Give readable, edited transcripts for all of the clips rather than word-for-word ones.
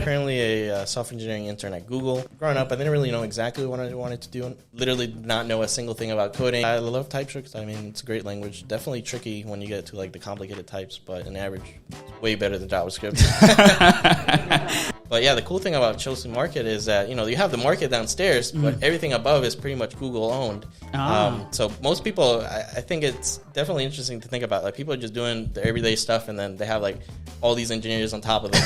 currently a software engineering intern at Google. Growing up, I didn't really know exactly what I wanted to do. Literally did not know a single thing about coding. I love TypeScript. I mean, it's a great language. Definitely tricky when you get to like the complicated types, but on average, it's way better than JavaScript. But yeah, the cool thing about Chelsea Market is that, you have the market downstairs, but everything above is pretty much Google owned. So most people, I think it's definitely interesting to think about. Like, people are just doing the everyday stuff, and then they have like all these engineers on top of them.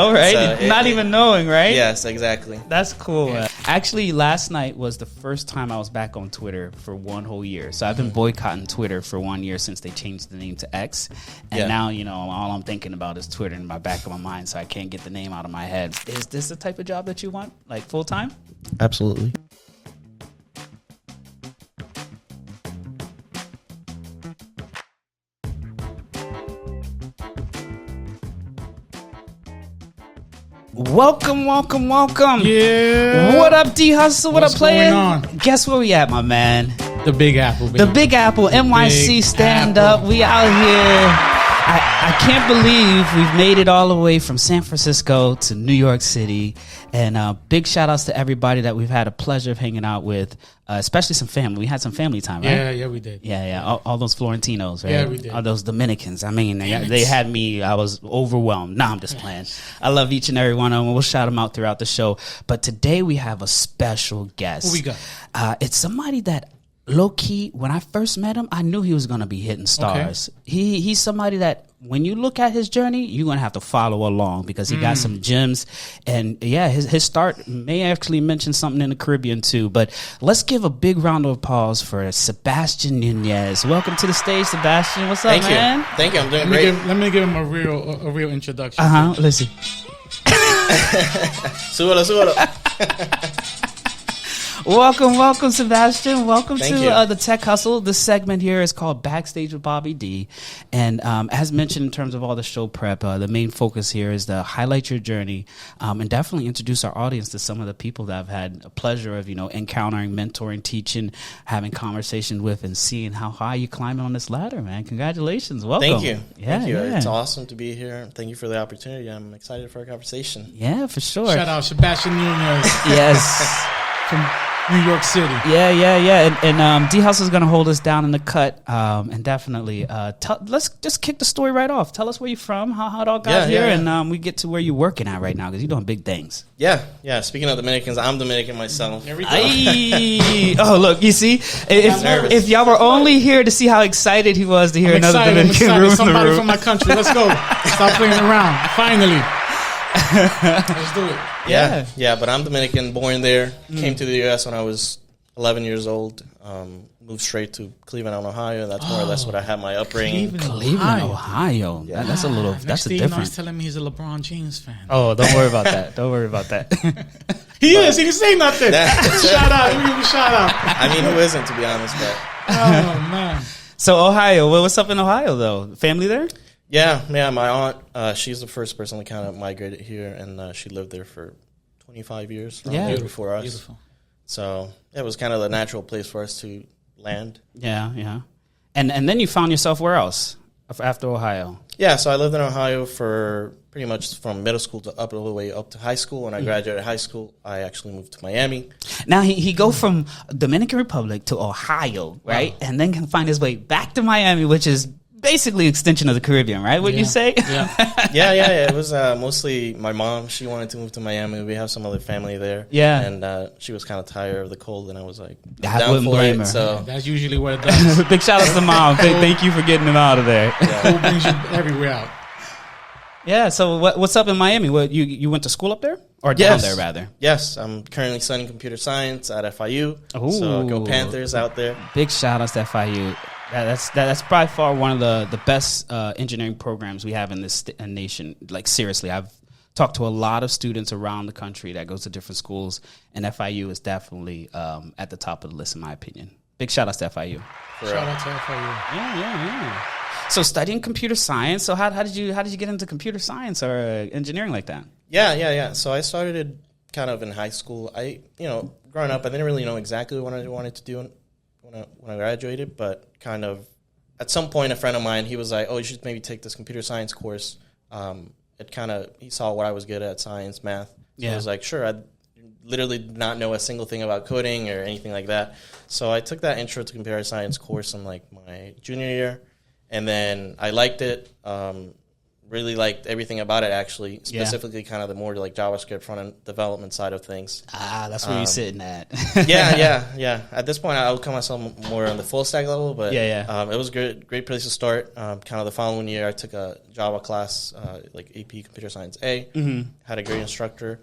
Right? So not even knowing, right? Yes, exactly. That's cool. Yeah. Actually, last night was the first time I was back on Twitter for 1 whole year. So I've been boycotting Twitter for 1 year since they changed the name to X. And now, all I'm thinking about is Twitter in my back of my mind, so I can't get the name out of my head. Is this the type of job that you want, like full time? Absolutely. Welcome. Yeah. What up, D Hustle? What What's up, player? going on? Guess where we at, my man? The Big Apple, baby. The Big Apple, NYC, Big stand Apple. up. We out here. I can't believe we've made it all the way from San Francisco to New York City. And big shout outs to everybody that we've had a pleasure of hanging out with, especially some family. We had some family time, right? Yeah, we did. Yeah. All those Florentinos, right? Yeah, we did. All those Dominicans. I mean, they had me, I was overwhelmed. Nah, I'm just playing. I love each and every one of them. We'll shout them out throughout the show. But today we have a special guest. Who we got? It's somebody that, low-key, when I first met him, I knew he was going to be hitting stars. Okay. He's somebody that, when you look at his journey, you're going to have to follow along because he got some gems. And yeah, his start may actually mention something in the Caribbean too. But let's give a big round of applause for Sebastian Nunez. Welcome to the stage, Sebastian. What's up, man? Thank you. I'm doing great. Let me give him a real introduction. Listen. Súbalo. Welcome, Sebastian. Welcome Thank to you. the Tech Hustle. This segment here is called Backstage with BobbyD. And as mentioned in terms of all the show prep, the main focus here is to highlight your journey and definitely introduce our audience to some of the people that I've had a pleasure of, encountering, mentoring, teaching, having conversations with, and seeing how high you climbing on this ladder, man. Congratulations. Welcome. Thank you. Yeah, Thank you. yeah. It's awesome to be here. Thank you for the opportunity. I'm excited for our conversation. Yeah, for sure. Shout out Sebastian Nunez. Yes. From New York City. Yeah. And D House is going to hold us down in the cut. And definitely, let's just kick the story right off. Tell us where you're from, how it all got here, and we get to where you're working at right now because you're doing big things. Yeah. Speaking of Dominicans, I'm Dominican myself. There we go. Oh, look, you see? If y'all were only here to see how excited he was to hear another Dominican room in the room. Somebody from my country. Let's go. Stop playing around. Finally. Let's do it. Yeah, but I'm Dominican, born there. Came to the U.S. when I was 11 years old. Moved straight to Cleveland, Ohio. That's more or less what I had my upbringing. Cleveland, Ohio. Yeah. That's a little. That's a difference. He's telling me he's a LeBron James fan. Oh, don't worry about that. He is. He didn't say nothing. Shout out. Let me give him a shout out. I mean, who isn't, to be honest? But oh man. So Ohio. What's up in Ohio though? Family there? Yeah. My aunt, she's the first person to kind of migrated here, and she lived there for 25 years. Before us. Beautiful. So it was kind of the natural place for us to land. Yeah. And then you found yourself where else after Ohio? Yeah, so I lived in Ohio for pretty much from middle school to all the way up to high school. When I graduated high school, I actually moved to Miami. Now he go from Dominican Republic to Ohio, right? Wow. And then can find his way back to Miami, which is basically extension of the Caribbean, right? Would you say? Yeah. It was mostly my mom. She wanted to move to Miami. We have some other family there. Yeah. And she was kind of tired of the cold, and I was like, I wouldn't blame her. So that's usually what it does. Big shout out to mom. Thank you for getting him out of there. Cold brings you everywhere out. Yeah, so what's up in Miami? What you went to school up there? Or down there, rather? Yes, I'm currently studying computer science at FIU. Ooh. So go Panthers out there. Big shout outs to FIU. That's by far one of the best engineering programs we have in this nation. Like, seriously, I've talked to a lot of students around the country that goes to different schools, and FIU is definitely at the top of the list, in my opinion. Big shout outs to FIU. Shout out to FIU. Yeah. So studying computer science. So how did you get into computer science or engineering like that? Yeah. So I started it kind of in high school. Growing up, I didn't really know exactly what I wanted to do when I graduated, but kind of at some point, a friend of mine, he was like, "Oh, you should maybe take this computer science course. he saw what I was good at, science, math. So Yeah. I was like, sure, I literally did not know a single thing about coding or anything like that. So I took that intro to computer science course in like my junior year, and then I liked it. Really liked everything about it, actually, specifically kind of the more like JavaScript front-end development side of things. That's where you're sitting at. Yeah. At this point, I would call myself more on the full stack level, but it was a great place to start. Kind of the following year, I took a Java class, like AP Computer Science A, had a great instructor,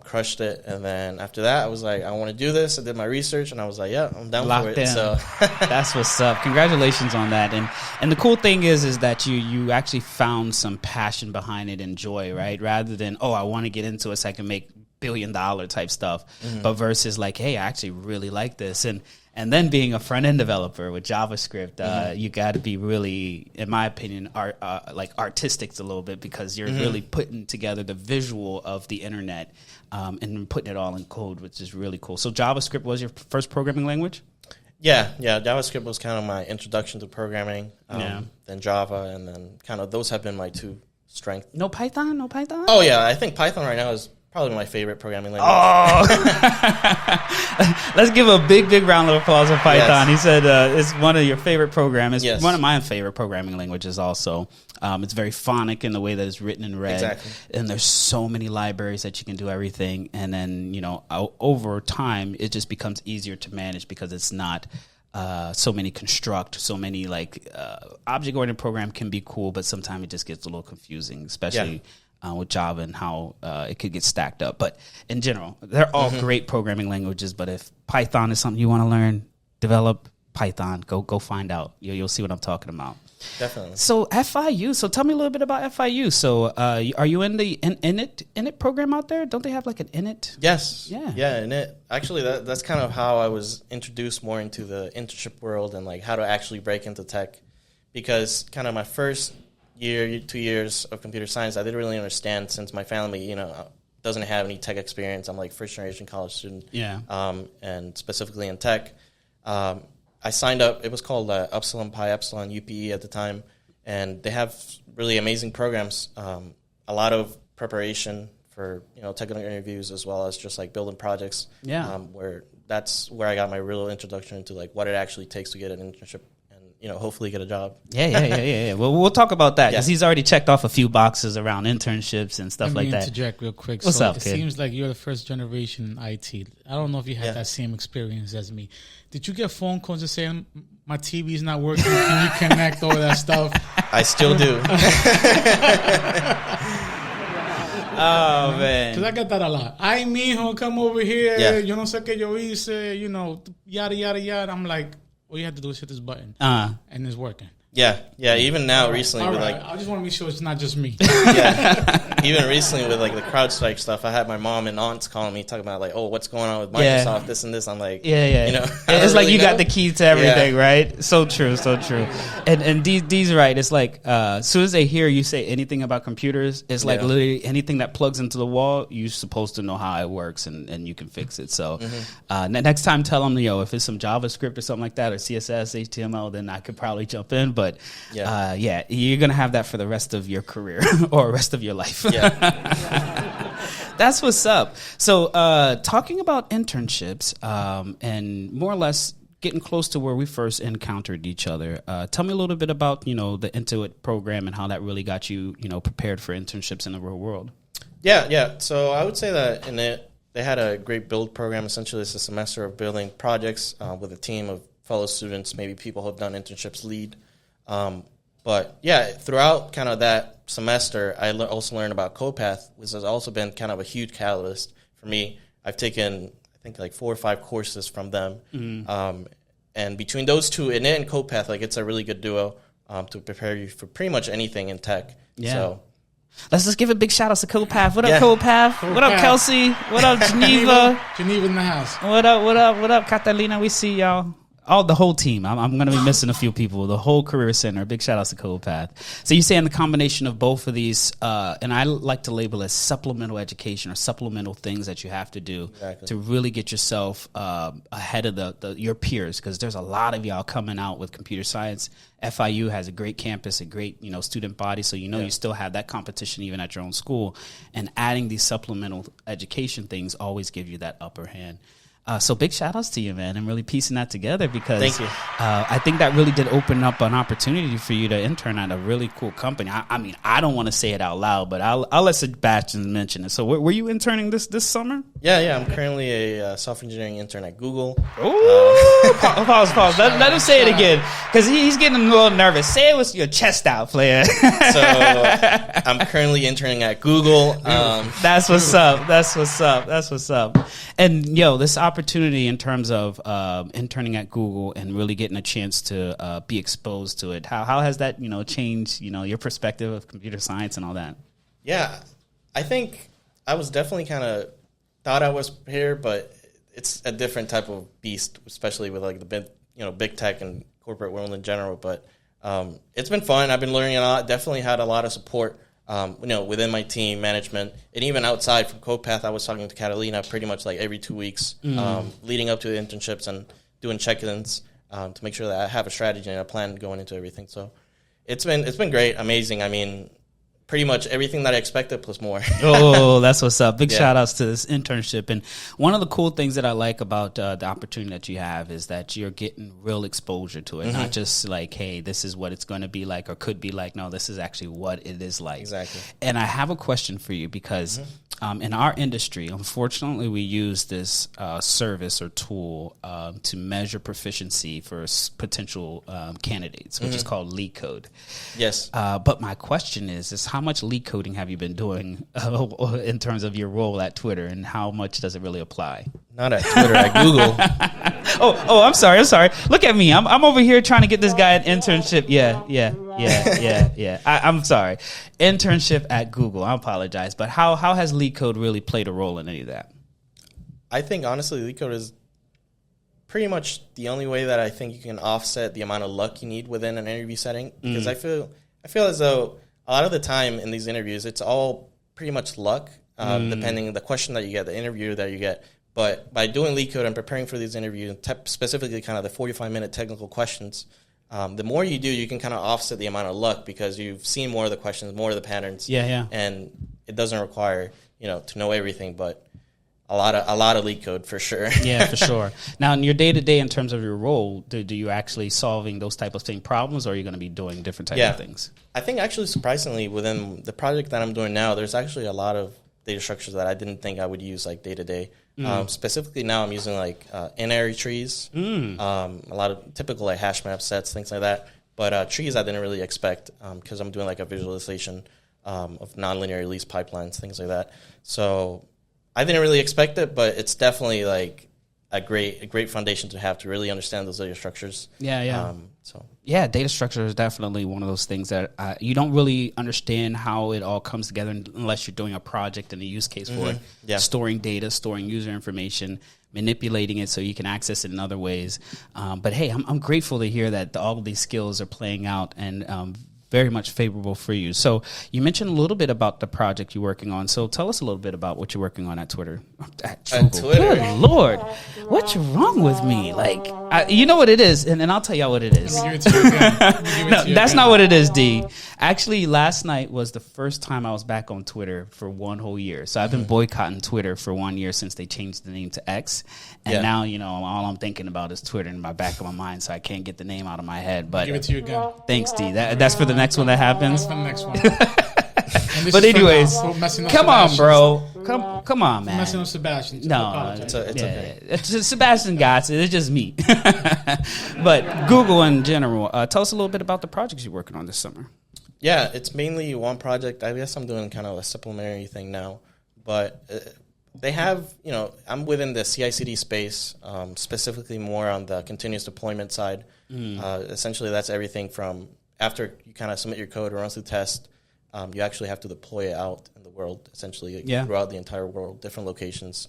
crushed it, and then after that, I was like, I want to do this. I did my research, and I was like, yeah, I'm down Locked for it. in. So That's what's up. Congratulations on that. And the cool thing is that you actually found some passion behind it and joy, right? Rather than, I want to get into it so I can make $1 billion type stuff, but versus like, hey, I actually really like this. And then being a front end developer with JavaScript, you got to be really, in my opinion, like artistic a little bit, because you're really putting together the visual of the internet and putting it all in code, which is really cool. So JavaScript was your first programming language? Yeah. JavaScript was kind of my introduction to programming. Then Java, and then kind of those have been my two strengths. No Python? Oh yeah, I think Python right now is probably my favorite programming language. Let's give a big round of applause for Python. Yes. He said it's one of your favorite programs. Yes. One of my favorite programming languages also. It's very phonic in the way that it's written and read. Exactly. And there's so many libraries that you can do everything. And then, over time, it just becomes easier to manage because it's not so many construct, so many object-oriented program can be cool, but sometimes it just gets a little confusing, especially with Java and how it could get stacked up. But in general, they're all great programming languages. But if Python is something you want to learn, develop Python. Go find out. You'll see what I'm talking about. Definitely. So FIU. So tell me a little bit about FIU. So are you in the init program out there? Don't they have like an init? Yes. Yeah. Yeah, init. Actually, that's kind of how I was introduced more into the internship world and like how to actually break into tech, because kind of my first year, 2 years of computer science, I didn't really understand, since my family, doesn't have any tech experience. I'm like first generation college student. Yeah. And specifically in tech. I signed up. It was called Upsilon Pi Epsilon UPE at the time, and they have really amazing programs. A lot of preparation for technical interviews, as well as just like building projects. Yeah. That's where I got my real introduction into like what it actually takes to get an internship and hopefully get a job. Yeah. Well, we'll talk about that because he's already checked off a few boxes around internships and stuff like that. Let me interject real quick. What's up, It kid? seems like you're the first generation in IT. I don't know if you had that same experience as me. Did you get phone calls just saying, my TV's not working, can you connect all that stuff? I still do. Oh, man. Because I get that a lot. Ay, mijo, come over here. Yo no sé qué yo hice, yada, yada, yada. I'm like, all you have to do is hit this button. And it's working. Yeah. Even now, recently, All with right. like, I just want to make sure it's not just me. even recently with like the CrowdStrike stuff, I had my mom and aunts calling me talking about like, what's going on with Microsoft, this and this. I'm like, it's like you got the key to everything, right? So true. And D's right. It's like as soon as they hear you say anything about computers, it's like literally anything that plugs into the wall, you're supposed to know how it works and you can fix it. So next time, tell them, if it's some JavaScript or something like that, or CSS, HTML, then I could probably jump in. But you're gonna have that for the rest of your career or rest of your life. That's what's up. So talking about internships and more or less getting close to where we first encountered each other, tell me a little bit about the Intuit program and how that really got you prepared for internships in the real world. So I would say that in it, they had a great build program. Essentially, it's a semester of building projects with a team of fellow students, maybe people who have done internships lead. But throughout kind of that semester, I also learned about CodePath, which has also been kind of a huge catalyst for me. I've taken, I think, like 4 or 5 courses from them. And between those two, init and CodePath, like it's a really good duo to prepare you for pretty much anything in tech. Yeah. So let's just give a big shout out to CodePath. What up, CodePath? What up, Kelsey? What up, Geneva? Geneva in the house. What up, Catalina? We see y'all. the whole team. I'm going to be missing a few people. The whole career center. Big shout outs to CodePath. So you saying the combination of both of these, and I like to label as supplemental education or supplemental things that you have to do to really get yourself ahead of your peers, because there's a lot of y'all coming out with computer science. FIU has a great campus, a great student body, so you still have that competition even at your own school. And adding these supplemental education things always give you that upper hand. So big shout outs to you, man, and really piecing that together, because thank you. I think that really did open up an opportunity for you to intern at a really cool company. I mean, I don't want to say it out loud, but I'll let Sebastian mention it. So were you interning this summer? Yeah. I'm currently a software engineering intern at Google. Ooh, pause. Let him say it again, because he's getting a little nervous. Say it with your chest out, player. So I'm currently interning at Google. That's what's up. And this opportunity in terms of interning at Google and really getting a chance to be exposed to it, how has that changed your perspective of computer science and all that? Yeah, I think I was definitely kind of thought I was prepared, but it's a different type of beast, especially with like the big tech and corporate world in general. But it's been fun. I've been learning a lot. Definitely had a lot of support. Within my team, management, and even outside from CodePath. I was talking to Catalina pretty much like every 2 weeks, leading up to the internships and doing check-ins to make sure that I have a strategy and a plan going into everything. So it's been great, amazing. I mean, pretty much everything that I expected plus more. Oh, that's what's up. Big shout outs to this internship. And one of the cool things that I like about the opportunity that you have is that you're getting real exposure to it. Not just like, hey, this is what it's going to be like or could be like. No, this is actually what it is like. Exactly. And I have a question for you, because in our industry, unfortunately, we use this service or tool to measure proficiency for potential candidates, which is called LeetCode. Yes. But my question is how much leak coding have you been doing in terms of your role at Twitter, and how much does it really apply? Not at Twitter, at Google. Oh, I'm sorry. Look at me. I'm over here trying to get this guy an internship. Yeah. I'm sorry. Internship at Google. I apologize. But how has LeetCode really played a role in any of that? I think, honestly, LeetCode is pretty much the only way that I think you can offset the amount of luck you need within an interview setting. Because I feel as though a lot of the time in these interviews, it's all pretty much luck, depending on the question that you get, the interview that you get. But by doing LeetCode and preparing for these interviews, specifically kind of the 45-minute technical questions, the more you do, you can kind of offset the amount of luck, because you've seen more of the questions, more of the patterns. Yeah. And it doesn't require, to know everything, but a lot of LeetCode for sure. Yeah, for sure. Now, in your day-to-day, in terms of your role, do you actually solving those type of same problems, or are you going to be doing different types of things? I think actually, surprisingly, within the project that I'm doing now, there's actually a lot of data structures that I didn't think I would use like day-to-day. Specifically now I'm using like n-ary trees, a lot of typical like hash map sets, things like that. But trees I didn't really expect, because I'm doing like a visualization of nonlinear release pipelines, things like that. So I didn't really expect it, but it's definitely like a great foundation to have to really understand those data structures. Yeah, data structure is definitely one of those things that you don't really understand how it all comes together unless you're doing a project and a use case for it. Yeah. Storing data, storing user information, manipulating it so you can access it in other ways. But hey, I'm grateful to hear that all of these skills are playing out and very much favorable for you. So you mentioned a little bit about the project you're working on. So tell us a little bit about what you're working on at Twitter. At Twitter. Good Lord. What's wrong with me? Like, you know what it is, and I'll tell y'all what it is. No, that's not what it is, D. Actually, last night was the first time I was back on Twitter for one whole year. So I've been boycotting Twitter for 1 year since they changed the name to X. And now, all I'm thinking about is Twitter in my back of my mind, so I can't get the name out of my head. But give it to you again. Thanks, D. That's for the next one that happens. That's for the next one. But anyways, come on, bro. Come on, man. Messing with Sebastian. No, it's okay. Sebastian got it. It's just me. But Google in general. Tell us a little bit about the projects you're working on this summer. Yeah, it's mainly one project. I guess I'm doing kind of a supplementary thing now. But they have, I'm within the CI/CD space, specifically more on the continuous deployment side. Essentially, that's everything from after you kind of submit your code or run through test, you actually have to deploy it out in the world, essentially, throughout the entire world, different locations.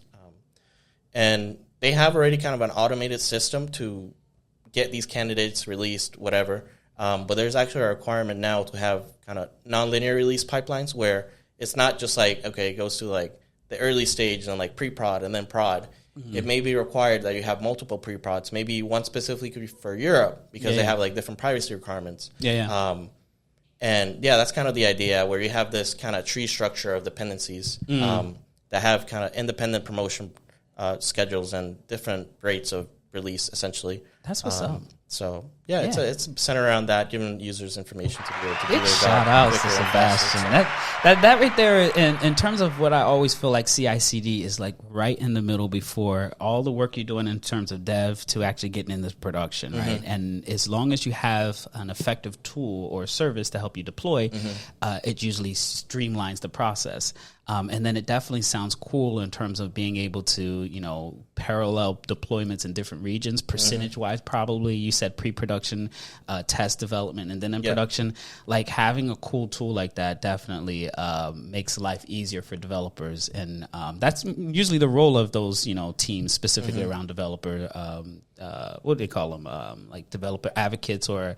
And they have already kind of an automated system to get these candidates released, whatever. But there's actually a requirement now to have kind of nonlinear release pipelines where it's not just like, okay, it goes to like the early stage and like pre-prod and then prod. It may be required that you have multiple pre-prods, maybe one specifically for Europe because they have like different privacy requirements. And that's kind of the idea where you have this kind of tree structure of dependencies that have kind of independent promotion schedules and different rates of release, essentially. That's what's up. So it's centered around that, giving users information to be able to do their job. Shout out to Sebastian. That right there, in terms of what I always feel like CI/CD is like right in the middle before all the work you're doing in terms of dev to actually getting into production, right? And as long as you have an effective tool or service to help you deploy, it usually streamlines the process. And then it definitely sounds cool in terms of being able to, parallel deployments in different regions, percentage-wise probably. You said pre-production, test development, and then in production. Like having a cool tool like that definitely makes life easier for developers. And that's usually the role of those, teams specifically around developer, what do they call them? Like developer advocates or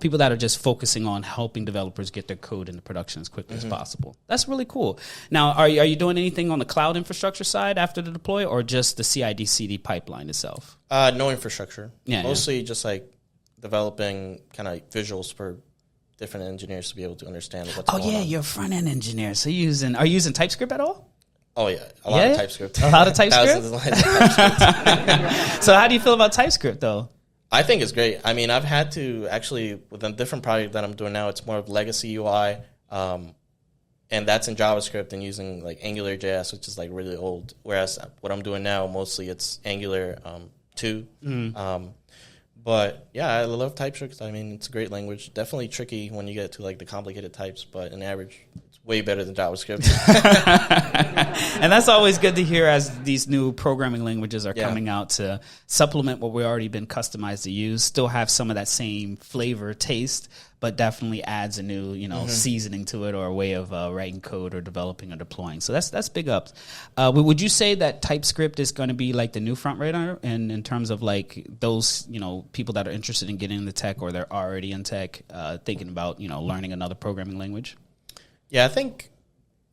people that are just focusing on helping developers get their code into production as quickly as possible. That's really cool. Now, are you doing anything on the cloud infrastructure side after the deploy or just the CI/CD pipeline itself? No infrastructure. Mostly just like developing kind of visuals for different engineers to be able to understand what's going on. You're a front-end engineer. So are you using TypeScript at all? Oh, yeah. A lot of TypeScript. A lot of TypeScript? Thousands of lines of TypeScript. So how do you feel about TypeScript, though? I think it's great. I mean, I've had to actually, with a different project that I'm doing now, it's more of legacy UI. And that's in JavaScript and using like AngularJS, which is like really old. Whereas what I'm doing now, mostly it's Angular 2. But yeah, I love TypeScript. I mean, it's a great language. Definitely tricky when you get to like the complicated types, but on average, it's way better than JavaScript. And that's always good to hear as these new programming languages are coming out to supplement what we've already been customized to use. Still have some of that same flavor, taste, but definitely adds a new, seasoning to it or a way of writing code or developing or deploying. So that's big ups. Would you say that TypeScript is going to be like the new front runner in terms of like those, people that are interested in getting into tech or they're already in tech, thinking about, learning another programming language? Yeah,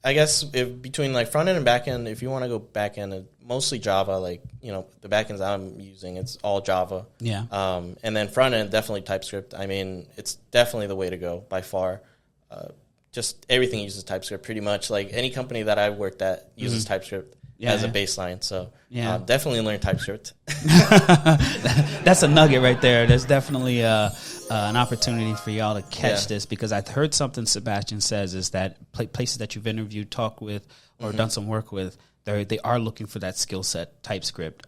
I guess if between like front end and back end, if you want to go back end, mostly Java, like, the back ends I'm using, it's all Java. Yeah. And then front end, definitely TypeScript. I mean, it's definitely the way to go by far. Just everything uses TypeScript pretty much. Like any company that I've worked at uses TypeScript as a baseline. So definitely learn TypeScript. That's a nugget right there. There's definitely an opportunity for y'all to catch this because I've heard something Sebastian says is that places that you've interviewed, talked with, or done some work with, they are looking for that skill set, TypeScript.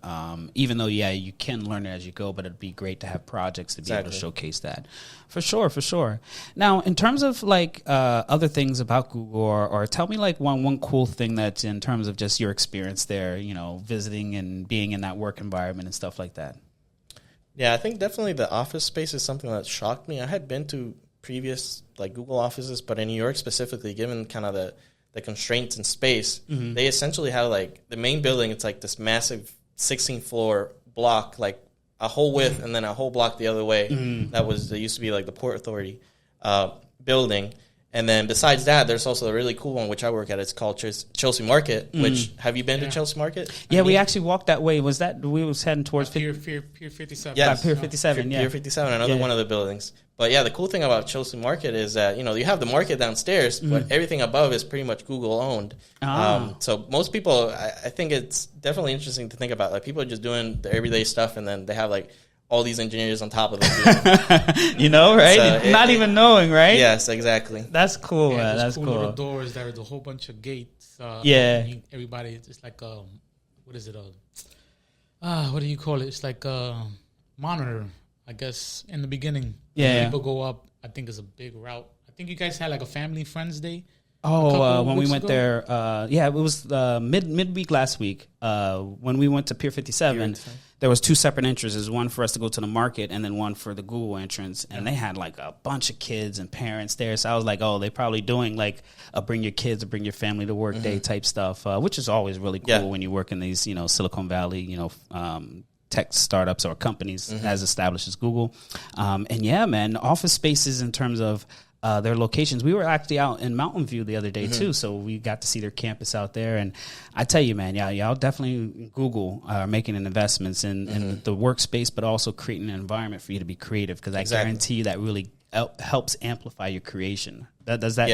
Even though, you can learn it as you go, but it'd be great to have projects to be able to showcase that. For sure. Now, in terms of like other things about Google, or tell me like one cool thing that's in terms of just your experience there, visiting and being in that work environment and stuff like that. Yeah, I think definitely the office space is something that shocked me. I had been to previous like Google offices, but in New York specifically, given kind of the constraints in space, they essentially have like the main building. It's like this massive 16-floor block, like a whole width and then a whole block the other way. That used to be like the Port Authority building. And then besides that, there's also a really cool one, which I work at. It's called Chelsea Market, which, have you been to Chelsea Market? Yeah, we actually walked that way. Was that, we was heading towards Pier 57. Yes. Pier 57, Pier 57, another one of the buildings. But yeah, the cool thing about Chelsea Market is that, you have the market downstairs, but everything above is pretty much Google owned. So most people, I think it's definitely interesting to think about. Like people are just doing their everyday stuff and then they have like all these engineers on top of them. Right? So not even knowing, right? Yes, exactly. That's cool, man. That's cool. Little doors. There's a whole bunch of gates. Everybody, it's like, what is it? What do you call it? It's like a monitor, I guess, in the beginning. Yeah. People go up. I think it's a big route. I think you guys had like a family friends day. When we went there, it was midweek last week. When we went to Pier 57, there was two separate entrances, one for us to go to the market and then one for the Google entrance. And they had like a bunch of kids and parents there. So I was like, they're probably doing like a bring your kids or bring your family to work day type stuff, which is always really cool when you work in these, Silicon Valley, tech startups or companies as established as Google. And yeah, man, office spaces in terms of their locations. We were actually out in Mountain View the other day too, so we got to see their campus out there. And I tell you, man, y'all definitely Google are making investments in the workspace, but also creating an environment for you to be creative, because I guarantee you that really helps amplify your creation. Does that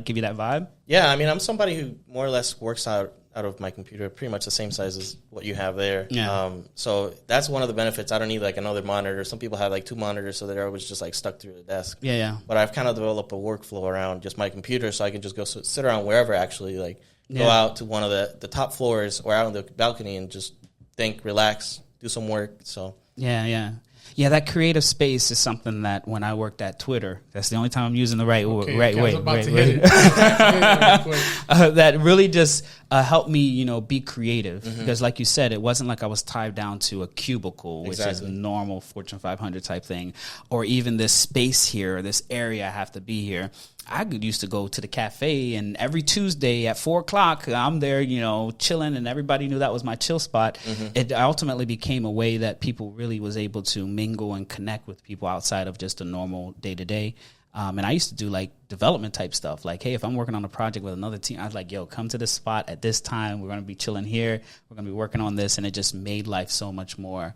give you that vibe? Yeah, I mean, I'm somebody who more or less works out of my computer, pretty much the same size as what you have there. Yeah. So that's one of the benefits. I don't need like another monitor. Some people have like 2 monitors, so they're always just like stuck through the desk. Yeah. But I've kind of developed a workflow around just my computer, so I can just go sit around wherever, actually, like go out to one of the top floors or out on the balcony and just think, relax, do some work. So yeah, that creative space is something that when I worked at Twitter, that's the only time I'm using the right way. That really just helped me, be creative. Because like you said, it wasn't like I was tied down to a cubicle, which is a normal Fortune 500 type thing, or even this space here, this area I have to be here. I used to go to the cafe, and every Tuesday at 4:00, I'm there, chilling, and everybody knew that was my chill spot. It ultimately became a way that people really was able to mingle and connect with people outside of just a normal day-to-day. And I used to do like development type stuff. Like, hey, if I'm working on a project with another team, I was like, yo, come to this spot at this time. We're going to be chilling here. We're going to be working on this. And it just made life so much more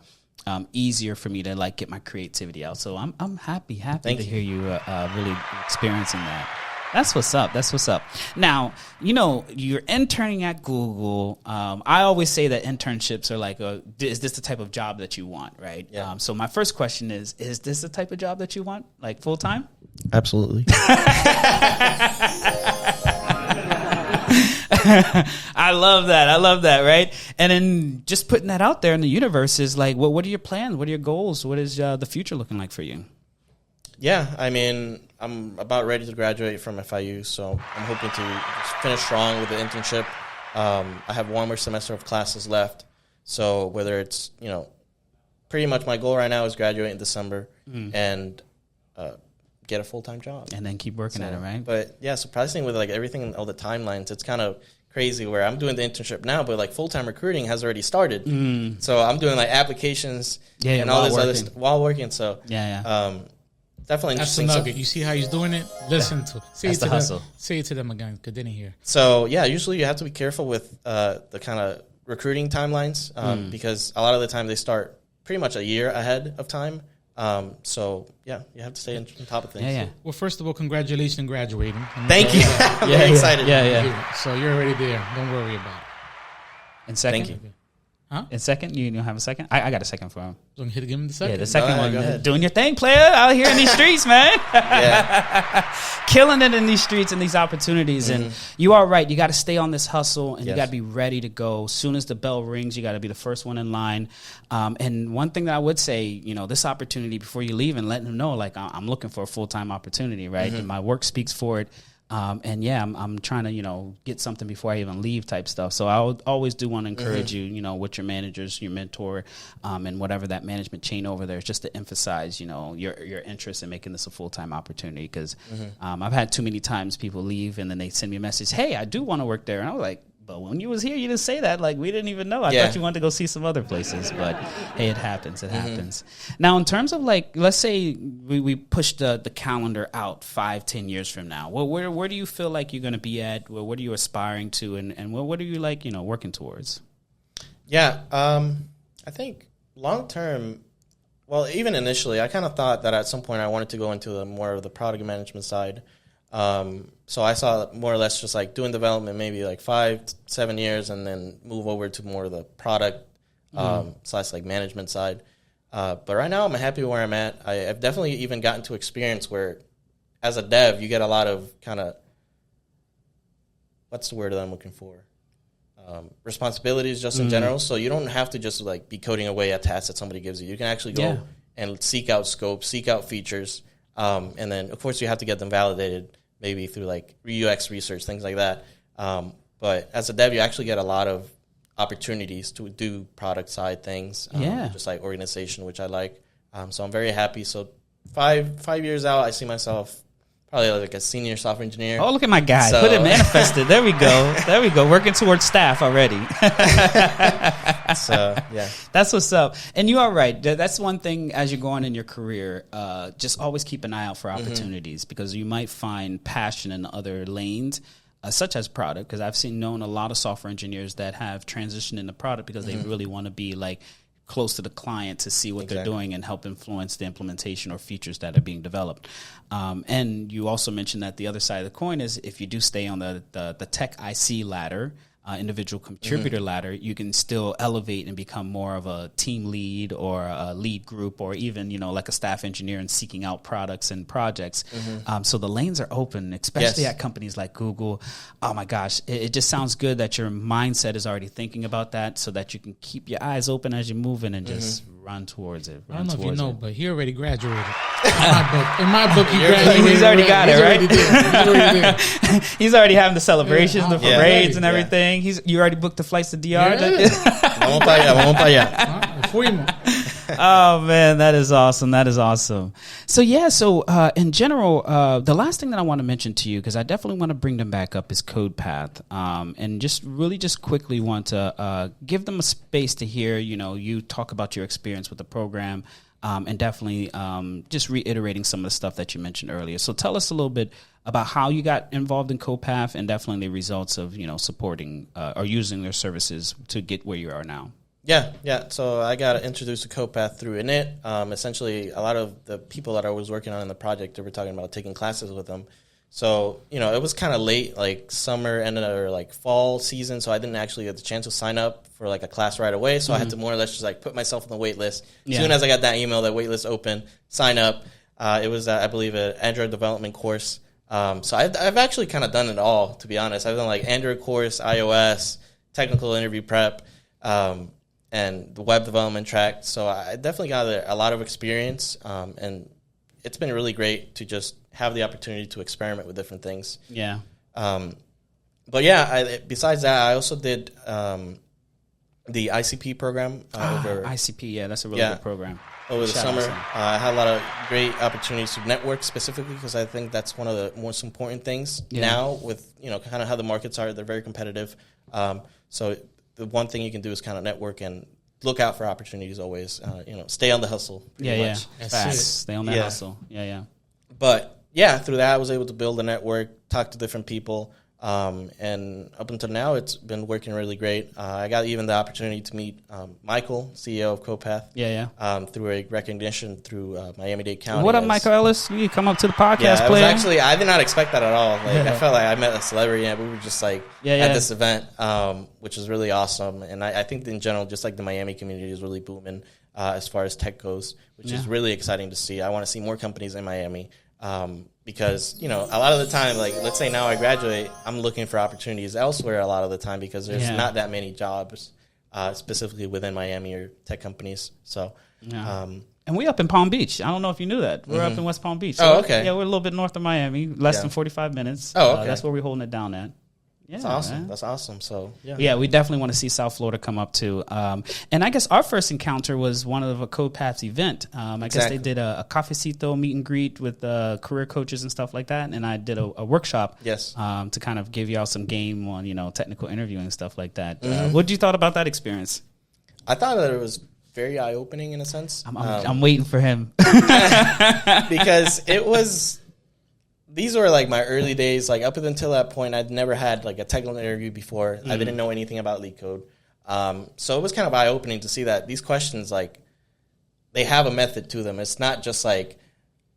easier for me to like get my creativity out. So I'm happy to hear you really experiencing that. That's what's up. Now, you're interning at Google. I always say that internships are like, is this the type of job that you want, right? Yeah. So my first question is this the type of job that you want, like full time? Absolutely. I love that, right? And then just putting that out there in the universe is like, what are your plans? What are your goals? What is the future looking like for you? Yeah, I mean, I'm about ready to graduate from FIU, so I'm hoping to finish strong with the internship. I have one more semester of classes left, so whether it's, pretty much my goal right now is graduate in December and get a full-time job. And then keep working at it, right? But yeah, surprisingly with like everything, all the timelines, it's kind of crazy where I'm doing the internship now, but like full-time recruiting has already started. So I'm doing like applications and all this other stuff while working. So definitely interesting. That's the nugget. You see how he's doing it? Listen to it. Say it to them again, because they didn't hear. So yeah, usually you have to be careful with the kind of recruiting timelines because a lot of the time they start pretty much a year ahead of time. So yeah, you have to stay on top of things. Yeah. Well, first of all, congratulations on graduating. Thank you. I'm very excited. Yeah. So you're already there. Don't worry about it. And second, thank you. Huh? In second, you don't have a second? I got a second for him. Don't hit him the second. Yeah, the second one. Doing your thing, player, out here in these streets, man. Killing it in these streets and these opportunities. And you are right. You got to stay on this hustle, and you got to be ready to go. As soon as the bell rings, you got to be the first one in line. And one thing that I would say, this opportunity before you leave and letting them know, like, I'm looking for a full-time opportunity, right? And my work speaks for it. I'm trying to, get something before I even leave type stuff. So I always do want to encourage you, with your managers, your mentor, and whatever that management chain over there is, just to emphasize, your interest in making this a full-time opportunity. Because I've had too many times people leave and then they send me a message, hey, I do want to work there. And I was like, but when you was here, you didn't say that. Like, we didn't even know. I thought you wanted to go see some other places. But, hey, it happens. It happens. Now, in terms of, like, let's say we push the calendar out 5-10 years from now. Well, where do you feel like you're going to be at? What are you aspiring to? And what are you, like, working towards? Yeah, I think long-term, well, even initially, I kind of thought that at some point I wanted to go into more of the product management side. So I saw more or less just like doing development maybe like 5-7 years and then move over to more of the product / like management side. But right now I'm happy where I'm at. I've definitely even gotten to experience where as a dev you get a lot of kind of, what's the word that I'm looking for? Responsibilities just in general. So you don't have to just like be coding away at tasks that somebody gives you. You can actually go and seek out scope, seek out features. And then, of course, you have to get them validated, maybe through like UX research, things like that. But as a dev, you actually get a lot of opportunities to do product side things, just like organization, which I like. So I'm very happy. So five years out, I see myself probably like a senior software engineer. Oh, look at my guy. So, Put it manifested. There we go. There we go. Working towards staff already. So, yeah. That's what's up. And you are right. That's one thing as you're going in your career. Just always keep an eye out for opportunities because you might find passion in other lanes. Such as product, because I've known a lot of software engineers that have transitioned into product because they really want to be like close to the client to see what they're doing and help influence the implementation or features that are being developed. And you also mentioned that the other side of the coin is if you do stay on the tech IC ladder, individual contributor ladder, you can still elevate and become more of a team lead or a lead group or even, like a staff engineer and seeking out products and projects. So the lanes are open, especially at companies like Google. Oh my gosh, it just sounds good that your mindset is already thinking about that so that you can keep your eyes open as you're moving and just run towards it. I don't know if you know, but he already graduated. In my book, he graduated. He's already got it, right? He's already there. He's already having the celebrations, the parades and everything. You already booked the flights to DR? Vamos para allá. Oh man, that is awesome. So in general, the last thing that I want to mention to you, because I definitely want to bring them back up, is CodePath, and just quickly want to give them a space to hear you talk about your experience with the program, and definitely just reiterating some of the stuff that you mentioned earlier. So tell us a little bit about how you got involved in CodePath and definitely the results of supporting or using their services to get where you are now. Yeah. So I got introduced to CodePath through init. Essentially, a lot of the people that I was working on in the project, they were talking about taking classes with them. So, it was kind of late, like summer and or like fall season, so I didn't actually get the chance to sign up for like a class right away. So I had to more or less just like put myself on the wait list. As soon as I got that email, that wait list open, sign up. It was, I believe, an Android development course. So I've actually kind of done it all, to be honest. I've done like Android course, iOS, technical interview prep, and the web development track. So I definitely got a lot of experience, and it's been really great to just have the opportunity to experiment with different things. Yeah. But yeah, besides that, I also did the ICP program. ICP, yeah, that's a really good program. Over the summer, I had a lot of great opportunities to network specifically because I think that's one of the most important things now with, kind of how the markets are. They're very competitive. So the one thing you can do is kind of network and look out for opportunities always. Stay on the hustle. Much. Fast. Stay on that hustle. Yeah. But yeah, through that I was able to build a network, talk to different people, and up until now it's been working really great. I got even the opportunity to meet Michael, CEO of CodePath, through a recognition through Miami-Dade County. What up, Michael Ellis? You come up to the podcast, player. I did not expect that at all. I felt like I met a celebrity and we were just at this event, which was really awesome. And I think in general, just like the Miami community is really booming as far as tech goes, which is really exciting to see. I want to see more companies in Miami. Because, a lot of the time, like, let's say now I graduate, I'm looking for opportunities elsewhere a lot of the time because there's not that many jobs, specifically within Miami or tech companies. So, and we up in Palm Beach. I don't know if you knew that. We're up in West Palm Beach. So okay. Yeah, we're a little bit north of Miami, less than 45 minutes. Oh, okay. That's where we're holding it down at. Yeah, that's awesome. Man. That's awesome. So yeah, we definitely want to see South Florida come up too. And I guess our first encounter was one of a CodePath's event. I guess they did a cafecito meet and greet with career coaches and stuff like that. And I did a workshop. Yes. To kind of give y'all some game on technical interviewing and stuff like that. What did you thought about that experience? I thought that it was very eye opening in a sense. I'm waiting for him because it was. These were like my early days. Like up until that point, I'd never had like a technical interview before. I didn't know anything about LeetCode. So it was kind of eye opening to see that these questions, like, they have a method to them. It's not just like,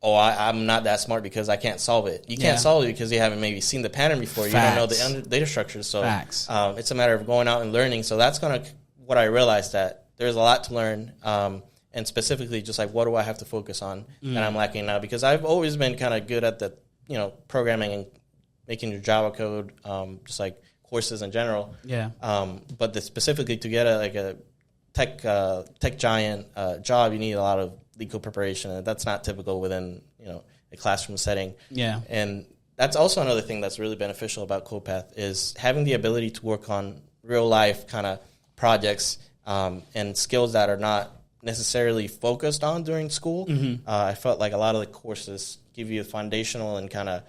I'm not that smart because I can't solve it. You can't solve it because you haven't maybe seen the pattern before. Facts. You don't know the data structures. So it's a matter of going out and learning. So that's kind of what I realized, that there's a lot to learn. And specifically just like, what do I have to focus on that I'm lacking now? Because I've always been kind of good at the programming and making your Java code, just like courses in general. Yeah. But specifically to get a tech giant job, you need a lot of LeetCode preparation, and that's not typical within a classroom setting. Yeah. And that's also another thing that's really beneficial about CodePath is having the ability to work on real life kind of projects and skills that are not necessarily focused on during school. I felt like a lot of the courses give you a foundational and kind of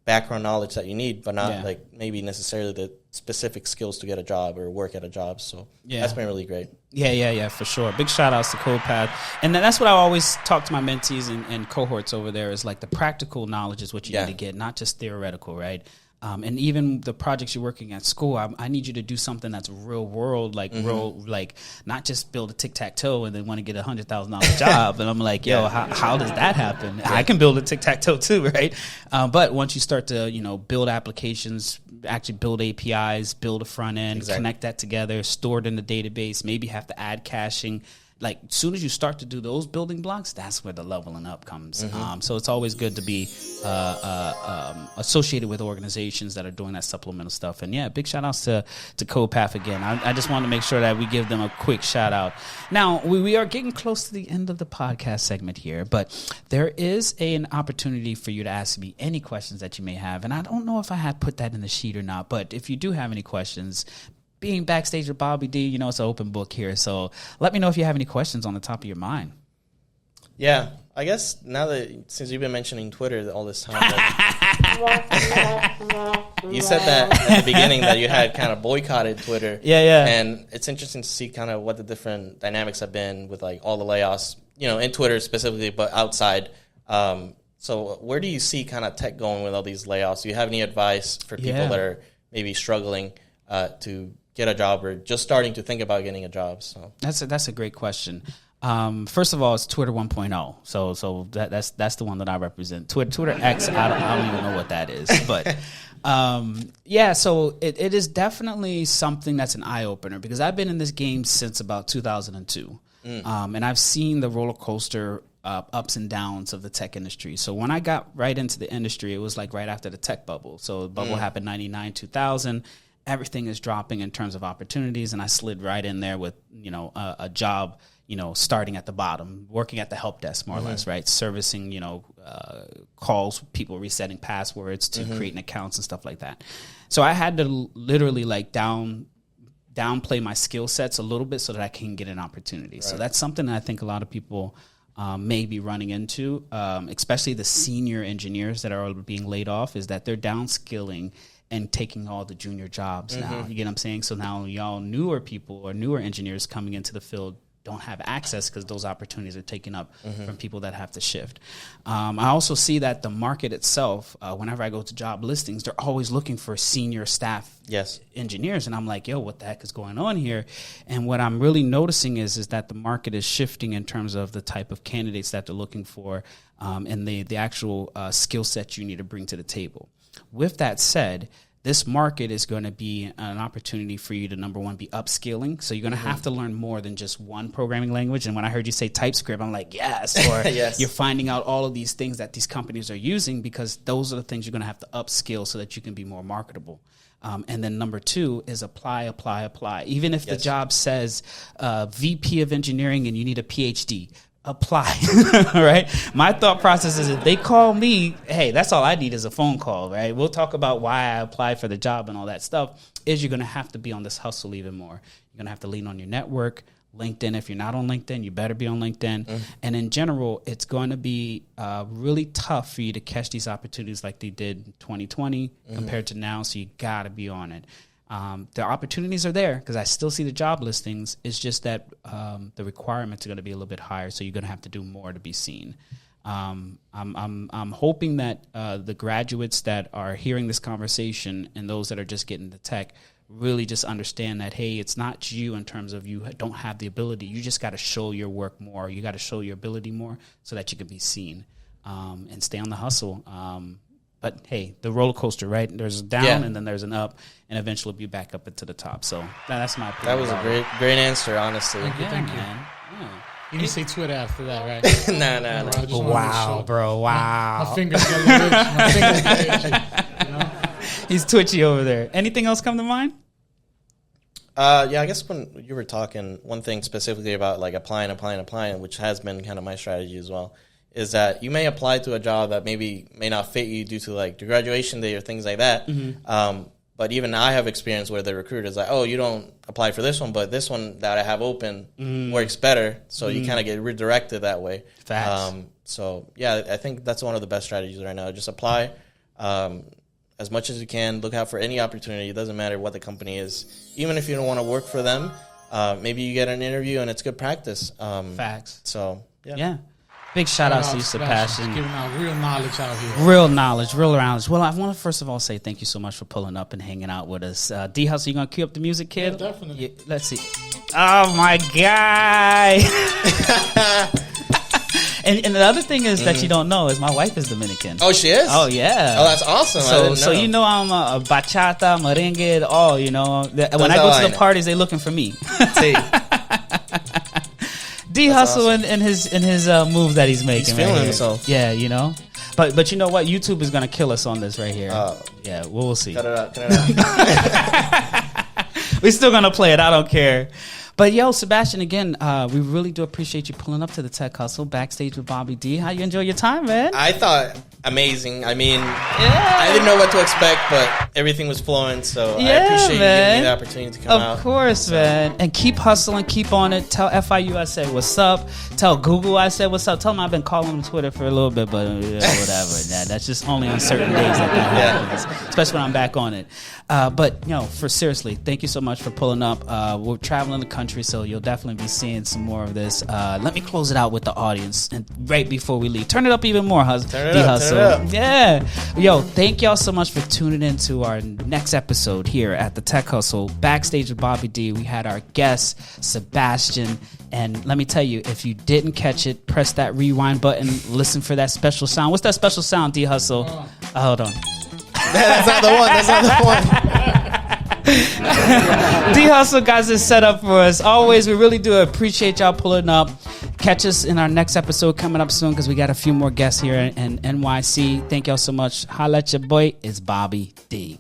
background knowledge that you need, but not like maybe necessarily the specific skills to get a job or work at a job. So that's been really great. Yeah, for sure. Big shout outs to CodePath. And then that's what I always talk to my mentees and cohorts over there is like the practical knowledge is what you need to get, not just theoretical, right? And even the projects you're working at school, I need you to do something that's real world, like not just build a tic-tac-toe and then want to get $100,000 job. And I'm like, yo, how does that happen? I can build a tic-tac-toe too, right? But once you start to, build applications, actually build APIs, build a front end, connect that together, store it in the database, maybe have to add caching. Like, as soon as you start to do those building blocks, that's where the leveling up comes. So it's always good to be associated with organizations that are doing that supplemental stuff. And, big shout-outs to CodePath again. I just want to make sure that we give them a quick shout-out. Now, we are getting close to the end of the podcast segment here, but there is an opportunity for you to ask me any questions that you may have. And I don't know if I had put that in the sheet or not, but if you do have any questions, being Backstage with BobbyD, it's an open book here. So let me know if you have any questions on the top of your mind. Yeah, I guess since you've been mentioning Twitter all this time, you said that at the beginning that you had kind of boycotted Twitter. Yeah. And it's interesting to see kind of what the different dynamics have been with like all the layoffs, in Twitter specifically, but outside. So where do you see kind of tech going with all these layoffs? Do you have any advice for people that are maybe struggling to get a job or just starting to think about getting a job? So that's a great question. First of all, it's Twitter 1.0. So that's the one that I represent. Twitter X, I don't even know what that is, but so it is definitely something that's an eye opener because I've been in this game since about 2002, and I've seen the roller coaster ups and downs of the tech industry. So when I got right into the industry, it was like right after the tech bubble. So the bubble happened 99, 2000. Everything is dropping in terms of opportunities, and I slid right in there with, a job, starting at the bottom, working at the help desk more or less, right? Servicing, calls, people resetting passwords to creating accounts and stuff like that. So I had to literally like downplay my skill sets a little bit so that I can get an opportunity. Right. So that's something that I think a lot of people may be running into, especially the senior engineers that are being laid off, is that they're downskilling and taking all the junior jobs now. You get what I'm saying? So now y'all newer people or newer engineers coming into the field don't have access because those opportunities are taken up from people that have to shift. I also see that the market itself, whenever I go to job listings, they're always looking for senior staff engineers. And I'm like, yo, what the heck is going on here? And what I'm really noticing is that the market is shifting in terms of the type of candidates that they're looking for and the actual skill set you need to bring to the table. With that said, this market is going to be an opportunity for you to, number one, be upskilling. So you're going to have to learn more than just one programming language. And when I heard you say TypeScript, I'm like, yes. Or you're finding out all of these things that these companies are using because those are the things you're going to have to upskill so that you can be more marketable. And then number two is apply. Even if the job says VP of engineering and you need a PhD, apply, right? My thought process is if they call me, hey, that's all I need is a phone call, right? We'll talk about why I applied for the job and all that stuff. Is you're going to have to be on this hustle even more. You're going to have to lean on your network. LinkedIn, if you're not on LinkedIn, you better be on LinkedIn. And in general, it's going to be really tough for you to catch these opportunities like they did in 2020 compared to now, so you got to be on it. The opportunities are there because I still see the job listings. It's just that the requirements are going to be a little bit higher, so you're going to have to do more to be seen. I'm hoping that the graduates that are hearing this conversation and those that are just getting the tech really just understand that, hey, it's not you in terms of you don't have the ability. You just got to show your work more. You got to show your ability more so that you can be seen and stay on the hustle. But hey, the roller coaster, right? There's a down and then there's an up, and eventually be back up into the top. So that's my opinion. That was a great answer, honestly. Thank you. Yeah. You didn't say Twitter after that, right? No. Wow, bro. Wow. My fingers get itchy. He's twitchy over there. Anything else come to mind? I guess when you were talking, one thing specifically about like applying, which has been kind of my strategy as well, is that you may apply to a job that may not fit you due to like the graduation day or things like that. But even I have experience where the recruiter is like, oh, you don't apply for this one, but this one that I have open works better. So you kind of get redirected that way. Facts. So, yeah, I think that's one of the best strategies right now. Just apply as much as you can. Look out for any opportunity. It doesn't matter what the company is. Even if you don't want to work for them, maybe you get an interview and it's good practice. Facts. So, Yeah. Big shout out to you, Sebastian. Giving out real knowledge out here. Real knowledge. Well, I want to first of all say thank you so much for pulling up and hanging out with us. D Hustle, you gonna cue up the music, kid? Yeah, definitely. Yeah, let's see. Oh my guy. And the other thing is that you don't know is my wife is Dominican. Oh, she is? Oh, yeah. Oh, that's awesome. So you know I'm a bachata, merengue, all, you know. When I go to the parties, they looking for me. See. D Hustle awesome. and his moves that he's making. He's feeling himself. Yeah, you know. But you know what? YouTube is gonna kill us on this right here. Yeah, we'll see. Cut it out. We're still gonna play it. I don't care. But yo, Sebastian, again, we really do appreciate you pulling up to the Tech Hustle Backstage with BobbyD. How you enjoy your time, man? I thought amazing. I mean, I didn't know what to expect, but everything was flowing. So I appreciate you giving me the opportunity to come out. Of course, man. And keep hustling, keep on it. Tell FIU I said what's up. Tell Google I said what's up. Tell them I've been calling them Twitter for a little bit, but whatever. That's just only on certain days that happens, especially when I'm back on it. But for seriously, thank you so much for pulling up. We're traveling the country, so you'll definitely be seeing some more of this. Let me close it out with the audience, and right before we leave, turn it up even more, Turn it up. Yeah. Yo, thank y'all so much for tuning in to our next episode here at the Tech Hustle Backstage with BobbyD. We had our guest, Sebastian. And let me tell you, if you didn't catch it, press that rewind button, listen for that special sound. What's that special sound, D Hustle? Hold on. That's not the one. D Hustle guys is set up for us. Always, we really do appreciate y'all pulling up. Catch us in our next episode coming up soon because we got a few more guests here in NYC. Thank y'all so much. Holla at your boy. It's BobbyD.